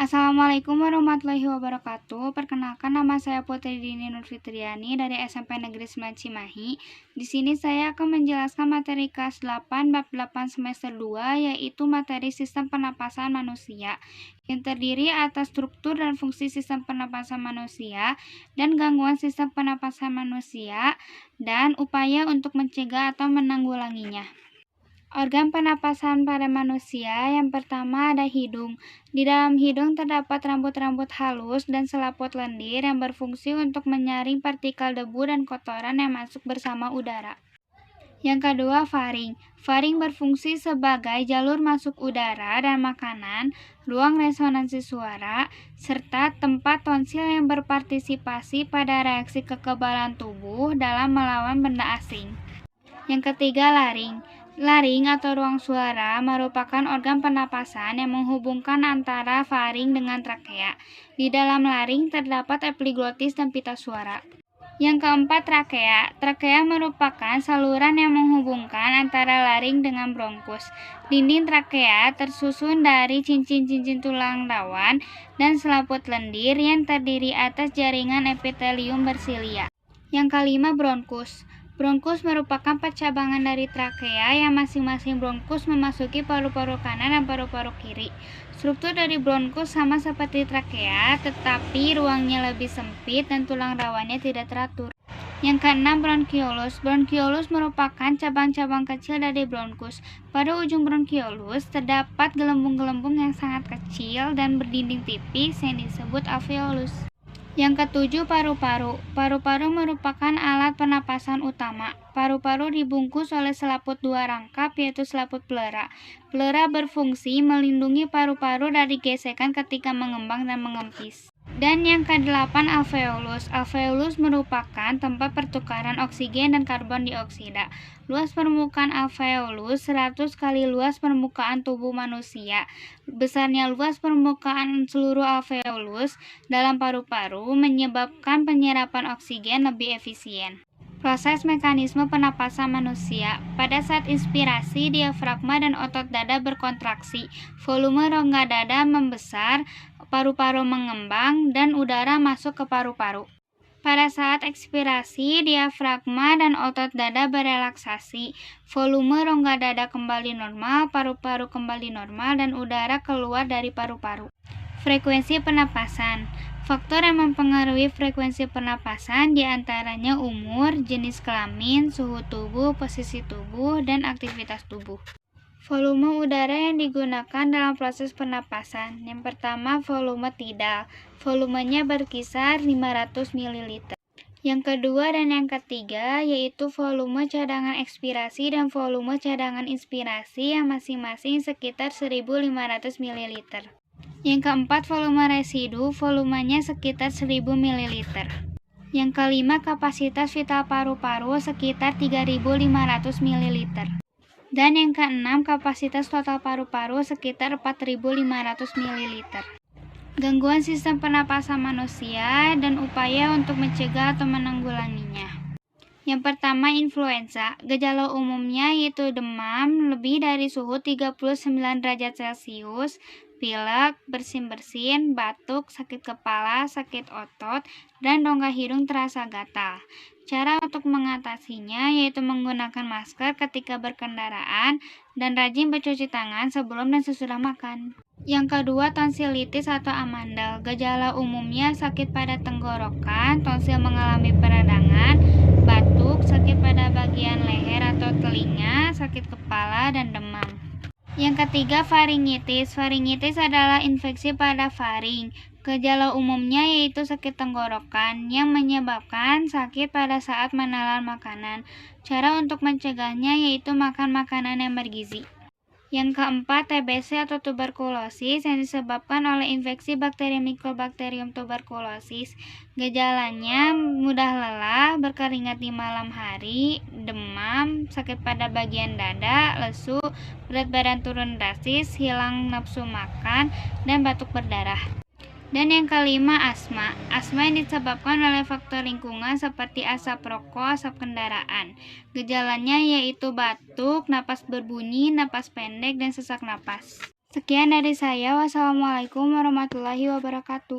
Assalamualaikum warahmatullahi wabarakatuh. Perkenalkan, nama saya Putri Dini Nurfitriani dari SMP Negeri 9 Cimahi. Di sini saya akan menjelaskan materi kelas 8 bab 8 semester 2, yaitu materi sistem pernapasan manusia, yang terdiri atas struktur dan fungsi sistem pernapasan manusia dan gangguan sistem pernapasan manusia dan upaya untuk mencegah atau menanggulanginya. Organ pernapasan pada manusia yang pertama ada hidung. Di dalam hidung terdapat rambut-rambut halus dan selaput lendir yang berfungsi untuk menyaring partikel debu dan kotoran yang masuk bersama udara. Yang kedua, faring. Faring berfungsi sebagai jalur masuk udara dan makanan, ruang resonansi suara, serta tempat tonsil yang berpartisipasi pada reaksi kekebalan tubuh dalam melawan benda asing. Yang ketiga, laring. Laring atau ruang suara merupakan organ pernapasan yang menghubungkan antara faring dengan trakea. Di dalam laring terdapat epiglotis dan pita suara. Yang keempat, trakea. Trakea merupakan saluran yang menghubungkan antara laring dengan bronkus. Dinding trakea tersusun dari cincin-cincin tulang rawan dan selaput lendir yang terdiri atas jaringan epitelium bersilia. Yang kelima, bronkus. Bronkus merupakan percabangan dari trakea yang masing-masing bronkus memasuki paru-paru kanan dan paru-paru kiri. Struktur dari bronkus sama seperti trakea, tetapi ruangnya lebih sempit dan tulang rawannya tidak teratur. Yang keenam, bronkiolus. Bronkiolus merupakan cabang-cabang kecil dari bronkus. Pada ujung bronkiolus terdapat gelembung-gelembung yang sangat kecil dan berdinding tipis yang disebut alveolus. Yang ketujuh, paru-paru. Paru-paru merupakan alat pernapasan utama. Paru-paru dibungkus oleh selaput dua rangkap, yaitu selaput pleura. Pleura berfungsi melindungi paru-paru dari gesekan ketika mengembang dan mengempis. Dan yang kedelapan, alveolus. Alveolus merupakan tempat pertukaran oksigen dan karbon dioksida. Luas permukaan alveolus 100 kali luas permukaan tubuh manusia. Besarnya luas permukaan seluruh alveolus dalam paru-paru menyebabkan penyerapan oksigen lebih efisien. Proses mekanisme pernapasan manusia. Pada saat inspirasi, diafragma dan otot dada berkontraksi, volume rongga dada membesar, paru-paru mengembang, dan udara masuk ke paru-paru. Pada saat ekspirasi, diafragma dan otot dada berelaksasi, volume rongga dada kembali normal, paru-paru kembali normal, dan udara keluar dari paru-paru. Frekuensi pernapasan. Faktor yang mempengaruhi frekuensi pernapasan diantaranya umur, jenis kelamin, suhu tubuh, posisi tubuh, dan aktivitas tubuh. Volume udara yang digunakan dalam proses pernapasan. Yang pertama, volume tidal. Volumenya berkisar 500 ml. Yang kedua dan yang ketiga yaitu volume cadangan ekspirasi dan volume cadangan inspirasi yang masing-masing sekitar 1500 ml. Yang keempat, volume residu, volumenya sekitar 1000 ml. Yang kelima, kapasitas vital paru-paru sekitar 3500 ml. Dan yang keenam, kapasitas total paru-paru sekitar 4500 ml. Gangguan sistem pernapasan manusia dan upaya untuk mencegah atau menanggulanginya. Yang pertama, influenza. Gejala umumnya yaitu demam lebih dari suhu 39 derajat Celcius, pilek, bersin-bersin, batuk, sakit kepala, sakit otot, dan rongga hidung terasa gatal. Cara untuk mengatasinya yaitu menggunakan masker ketika berkendaraan dan rajin bercuci tangan sebelum dan sesudah makan. Yang kedua, tonsilitis atau amandel. Gejala umumnya sakit pada tenggorokan, tonsil mengalami peradangan, batuk, sakit pada bagian leher atau telinga, sakit kepala, dan demam. Yang ketiga, faringitis. Faringitis adalah infeksi pada faring. Gejala umumnya yaitu sakit tenggorokan yang menyebabkan sakit pada saat menelan makanan. Cara untuk mencegahnya yaitu makan makanan yang bergizi. Yang keempat, TBC atau tuberkulosis yang disebabkan oleh infeksi bakteri Mycobacterium tuberculosis. Gejalanya mudah lelah, berkeringat di malam hari, demam, sakit pada bagian dada, lesu, berat badan turun drastis, hilang nafsu makan, dan batuk berdarah. Dan yang kelima, asma. Asma yang disebabkan oleh faktor lingkungan seperti asap rokok, asap kendaraan. Gejalanya yaitu batuk, napas berbunyi, napas pendek, dan sesak napas. Sekian dari saya. Wassalamualaikum warahmatullahi wabarakatuh.